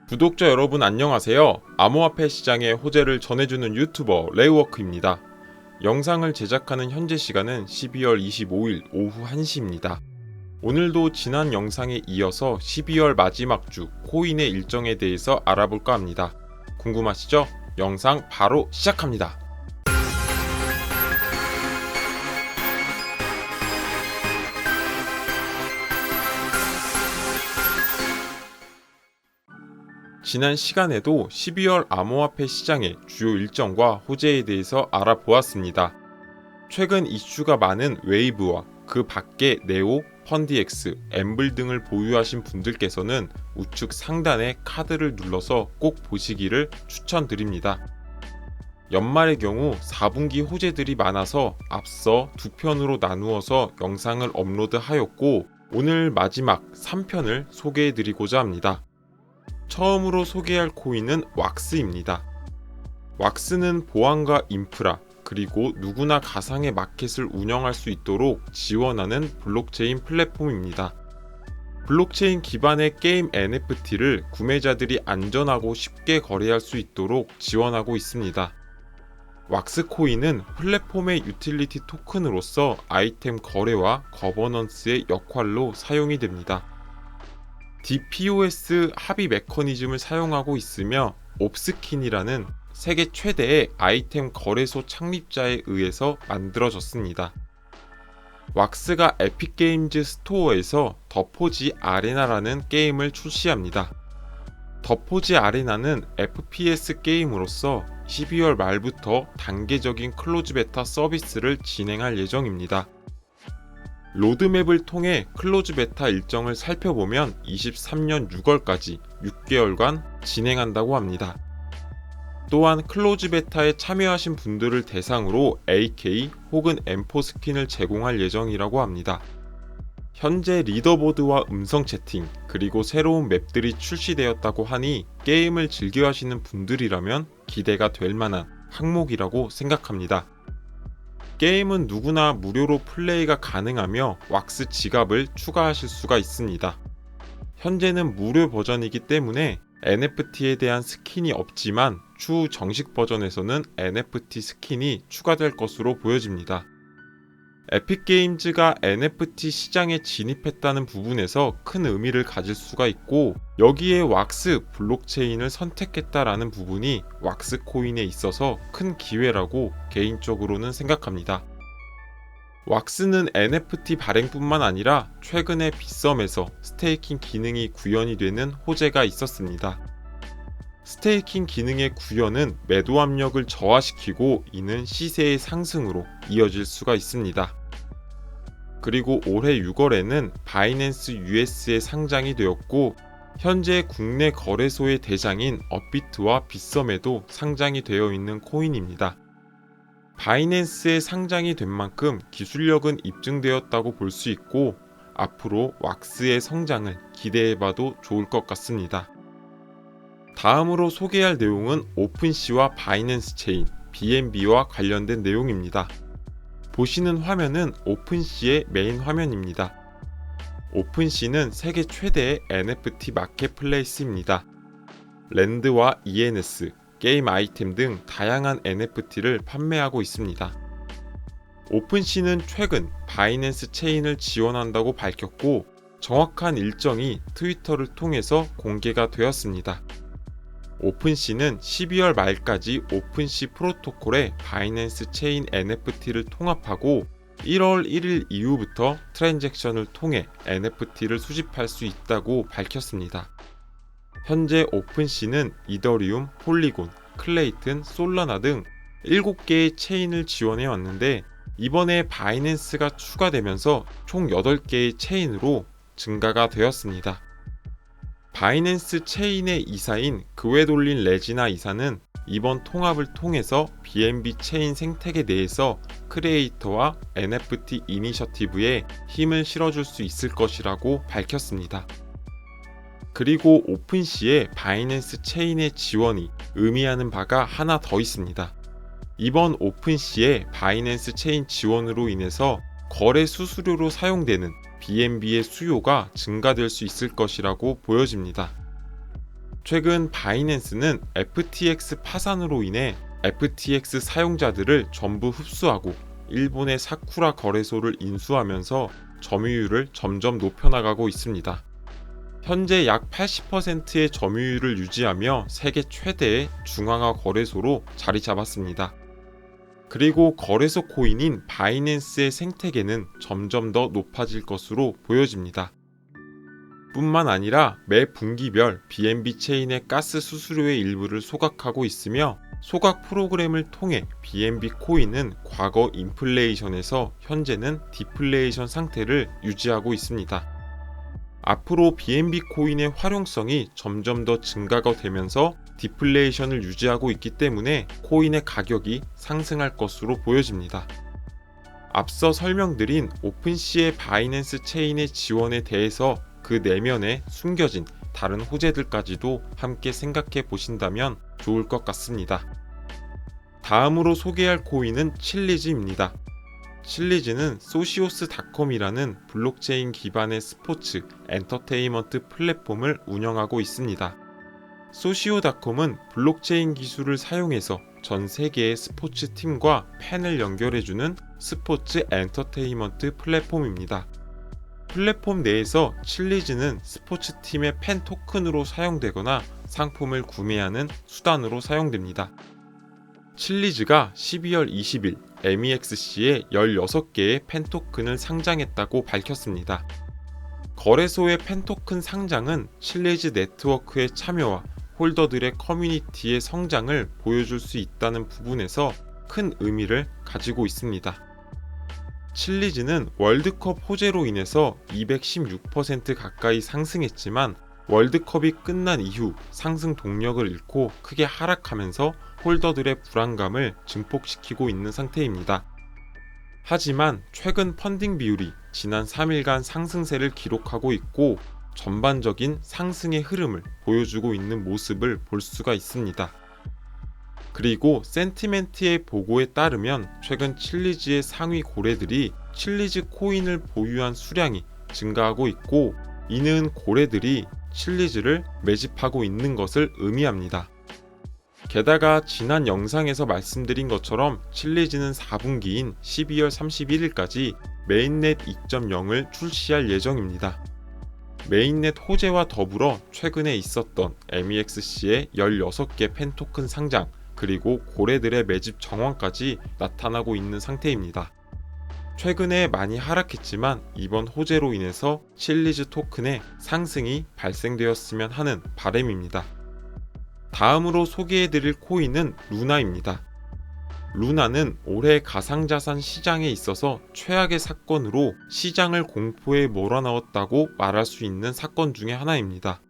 구독자 여러분 안녕하세요. 암호화폐 시장의 호재를 전해주는 유튜버 레이워크입니다. 영상을 제작하는 현재 시간은 12월 25일 오후 1시입니다. 오늘도 지난 영상에 이어서 12월 마지막 주 코인의 일정에 대해서 알아볼까 합니다. 궁금하시죠? 영상 바로 시작합니다. 지난 시간에도 12월 암호화폐 시장의 주요 일정과 호재에 대해서 알아보았습니다. 최근 이슈가 많은 웨이브와 그 밖의 네오, 펀디엑스, 엠블 등을 보유하신 분들께서는 우측 상단에 카드를 눌러서 꼭 보시기를 추천드립니다. 연말의 경우 4분기 호재들이 많아서 앞서 두 편으로 나누어서 영상을 업로드하였고 오늘 마지막 3편을 소개해드리고자 합니다. 처음으로 소개할 코인은 왁스입니다. 왁스는 보안과 인프라, 그리고 누구나 가상의 마켓을 운영할 수 있도록 지원하는 블록체인 플랫폼입니다. 블록체인 기반의 게임 NFT를 구매자들이 안전하고 쉽게 거래할 수 있도록 지원하고 있습니다. 왁스 코인은 플랫폼의 유틸리티 토큰으로서 아이템 거래와 거버넌스의 역할로 사용이 됩니다. DPoS 합의 메커니즘을 사용하고 있으며 옵스킨이라는 세계 최대의 아이템 거래소 창립자에 의해서 만들어졌습니다. 왁스가 에픽게임즈 스토어에서 더포지 아레나라는 게임을 출시합니다. 더포지 아레나는 FPS 게임으로서 12월 말부터 단계적인 클로즈 베타 서비스를 진행할 예정입니다. 로드맵을 통해 클로즈 베타 일정을 살펴보면 23년 6월까지 6개월간 진행한다고 합니다. 또한 클로즈 베타에 참여하신 분들을 대상으로 AK 혹은 M4 스킨을 제공할 예정이라고 합니다. 현재 리더보드와 음성 채팅 그리고 새로운 맵들이 출시되었다고 하니 게임을 즐겨 하시는 분들이라면 기대가 될 만한 항목이라고 생각합니다. 게임은 누구나 무료로 플레이가 가능하며 왁스 지갑을 추가하실 수가 있습니다. 현재는 무료 버전이기 때문에 NFT에 대한 스킨이 없지만 추후 정식 버전에서는 NFT 스킨이 추가될 것으로 보여집니다. 에픽게임즈가 NFT 시장에 진입했다는 부분에서 큰 의미를 가질 수가 있고 여기에 왁스 블록체인을 선택했다라는 부분이 왁스 코인에 있어서 큰 기회라고 개인적으로는 생각합니다. 왁스는 NFT 발행뿐만 아니라 최근에 빗썸에서 스테이킹 기능이 구현이 되는 호재가 있었습니다. 스테이킹 기능의 구현은 매도 압력을 저하시키고 이는 시세의 상승으로 이어질 수가 있습니다. 그리고 올해 6월에는 바이낸스 US에 상장이 되었고 현재 국내 거래소의 대장인 업비트와 빗썸에도 상장이 되어 있는 코인입니다. 바이낸스에 상장이 된 만큼 기술력은 입증되었다고 볼 수 있고 앞으로 왁스의 성장을 기대해봐도 좋을 것 같습니다. 다음으로 소개할 내용은 오픈시와 바이낸스 체인, BNB와 관련된 내용입니다. 보시는 화면은 오픈시의 메인 화면입니다. 오픈시는 세계 최대의 NFT 마켓플레이스입니다. 랜드와 ENS, 게임 아이템 등 다양한 NFT를 판매하고 있습니다. 오픈시는 최근 바이낸스 체인을 지원한다고 밝혔고 정확한 일정이 트위터를 통해서 공개가 되었습니다. 오픈시는 12월 말까지 오픈시 프로토콜에 바이낸스 체인 NFT를 통합하고 1월 1일 이후부터 트랜잭션을 통해 NFT를 수집할 수 있다고 밝혔습니다. 현재 오픈시는 이더리움, 폴리곤, 클레이튼, 솔라나 등 7개의 체인을 지원해 왔는데 이번에 바이낸스가 추가되면서 총 8개의 체인으로 증가가 되었습니다. 바이낸스 체인의 이사인 그웨돌린 레지나 이사는 이번 통합을 통해서 BNB 체인 생태계 내에서 크리에이터와 NFT 이니셔티브에 힘을 실어줄 수 있을 것이라고 밝혔습니다. 그리고 오픈시에 바이낸스 체인의 지원이 의미하는 바가 하나 더 있습니다. 이번 오픈시에 바이낸스 체인 지원으로 인해서 거래 수수료로 사용되는 BNB의 수요가 증가될 수 있을 것이라고 보여집니다. 최근 바이낸스는 FTX 파산으로 인해 FTX 사용자들을 전부 흡수하고 일본의 사쿠라 거래소를 인수하면서 점유율을 점점 높여나가고 있습니다. 현재 약 80%의 점유율을 유지하며 세계 최대의 중앙화 거래소로 자리 잡았습니다. 그리고 거래소 코인인 바이낸스의 생태계는 점점 더 높아질 것으로 보여집니다. 뿐만 아니라 매 분기별 BNB 체인의 가스 수수료의 일부를 소각하고 있으며 소각 프로그램을 통해 BNB 코인은 과거 인플레이션에서 현재는 디플레이션 상태를 유지하고 있습니다. 앞으로 BNB 코인의 활용성이 점점 더 증가가 되면서 디플레이션을 유지하고 있기 때문에 코인의 가격이 상승할 것으로 보여집니다. 앞서 설명드린 오픈시의 바이낸스 체인의 지원에 대해서 그 내면에 숨겨진 다른 호재들까지도 함께 생각해 보신다면 좋을 것 같습니다. 다음으로 소개할 코인은 칠리즈입니다. 칠리즈는 소시오스닷컴이라는 블록체인 기반의 스포츠 엔터테인먼트 플랫폼을 운영하고 있습니다. 소시오닷컴은 블록체인 기술을 사용해서 전 세계의 스포츠 팀과 팬을 연결해주는 스포츠 엔터테인먼트 플랫폼입니다. 플랫폼 내에서 칠리즈는 스포츠팀의 팬 토큰으로 사용되거나 상품을 구매하는 수단으로 사용됩니다. 칠리즈가 12월 20일 MEXC에 16개의 팬 토큰을 상장했다고 밝혔습니다. 거래소의 팬 토큰 상장은 칠리즈 네트워크의 참여와 홀더들의 커뮤니티의 성장을 보여줄 수 있다는 부분에서 큰 의미를 가지고 있습니다. 칠리즈는 월드컵 호재로 인해서 216% 가까이 상승했지만 월드컵이 끝난 이후 상승 동력을 잃고 크게 하락하면서 홀더들의 불안감을 증폭시키고 있는 상태입니다. 하지만 최근 펀딩 비율이 지난 3일간 상승세를 기록하고 있고 전반적인 상승의 흐름을 보여주고 있는 모습을 볼 수가 있습니다. 그리고 센티멘트의 보고에 따르면 최근 칠리즈의 상위 고래들이 칠리즈 코인을 보유한 수량이 증가하고 있고 이는 고래들이 칠리즈를 매집하고 있는 것을 의미합니다. 게다가 지난 영상에서 말씀드린 것처럼 칠리즈는 4분기인 12월 31일까지 메인넷 2.0을 출시할 예정입니다. 메인넷 호재와 더불어 최근에 있었던 MEXC의 16개 팬토큰 상장 그리고 고래들의 매집 정황까지 나타나고 있는 상태입니다. 최근에 많이 하락했지만 이번 호재로 인해서 칠리즈 토큰의 상승이 발생되었으면 하는 바람입니다. 다음으로 소개해드릴 코인은 루나입니다. 루나는 올해 가상자산 시장에 있어서 최악의 사건으로 시장을 공포에 몰아넣었다고 말할 수 있는 사건 중에 하나입니다.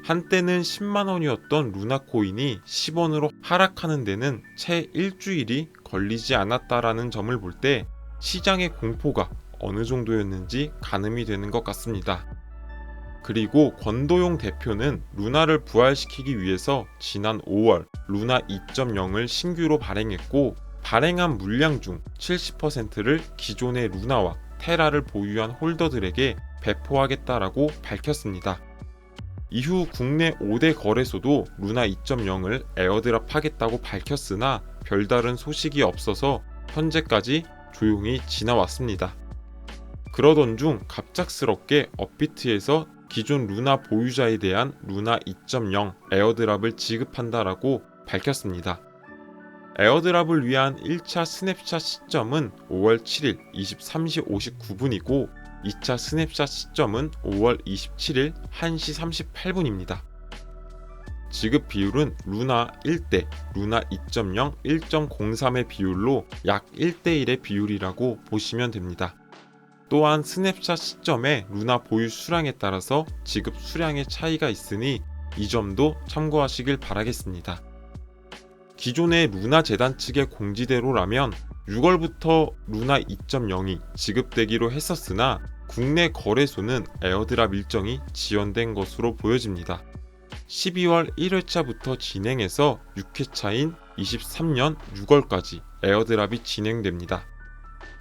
한때는 10만원이었던 루나 코인이 10원으로 하락하는 데는 채 일주일이 걸리지 않았다라는 점을 볼 때 시장의 공포가 어느 정도였는지 가늠이 되는 것 같습니다. 그리고 권도용 대표는 루나를 부활시키기 위해서 지난 5월 루나 2.0을 신규로 발행했고 발행한 물량 중 70%를 기존의 루나와 테라를 보유한 홀더들에게 배포하겠다라고 밝혔습니다. 이후 국내 5대 거래소도 루나 2.0을 에어드랍 하겠다고 밝혔으나 별다른 소식이 없어서 현재까지 조용히 지나왔습니다. 그러던 중 갑작스럽게 업비트에서 기존 루나 보유자에 대한 루나 2.0 에어드랍을 지급한다라고 밝혔습니다. 에어드랍을 위한 1차 스냅샷 시점은 5월 7일 23시 59분이고 2차 스냅샷 시점은 5월 27일 1시 38분입니다. 지급 비율은 루나 1대 루나 2.0 1.03의 비율로 약 1대1의 비율이라고 보시면 됩니다. 또한 스냅샷 시점의 루나 보유 수량에 따라서 지급 수량의 차이가 있으니 이 점도 참고하시길 바라겠습니다. 기존의 루나 재단 측의 공지대로라면 6월부터 루나 2.0이 지급되기로 했었으나 국내 거래소는 에어드랍 일정이 지연된 것으로 보여집니다. 12월 1회차부터 진행해서 6회차인 23년 6월까지 에어드랍이 진행됩니다.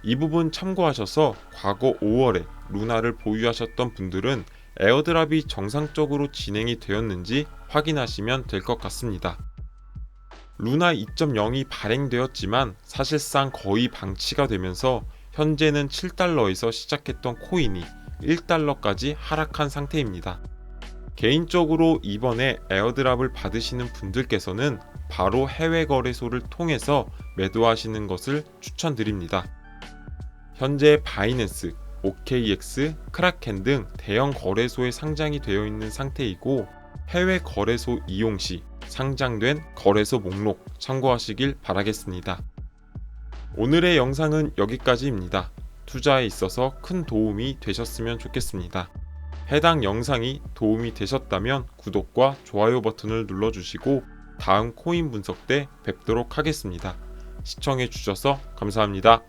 이 부분 참고하셔서 과거 5월에 루나를 보유하셨던 분들은 에어드랍이 정상적으로 진행이 되었는지 확인하시면 될 것 같습니다. 루나 2.0이 발행되었지만 사실상 거의 방치가 되면서 현재는 7달러에서 시작했던 코인이 1달러까지 하락한 상태입니다. 개인적으로 이번에 에어드랍을 받으시는 분들께서는 바로 해외 거래소를 통해서 매도하시는 것을 추천드립니다. 현재 바이낸스, OKX, 크라켄 등 대형 거래소에 상장이 되어 있는 상태이고 해외 거래소 이용 시 상장된 거래소 목록 참고하시길 바라겠습니다. 오늘의 영상은 여기까지입니다. 투자에 있어서 큰 도움이 되셨으면 좋겠습니다. 해당 영상이 도움이 되셨다면 구독과 좋아요 버튼을 눌러주시고 다음 코인 분석 때 뵙도록 하겠습니다. 시청해 주셔서 감사합니다.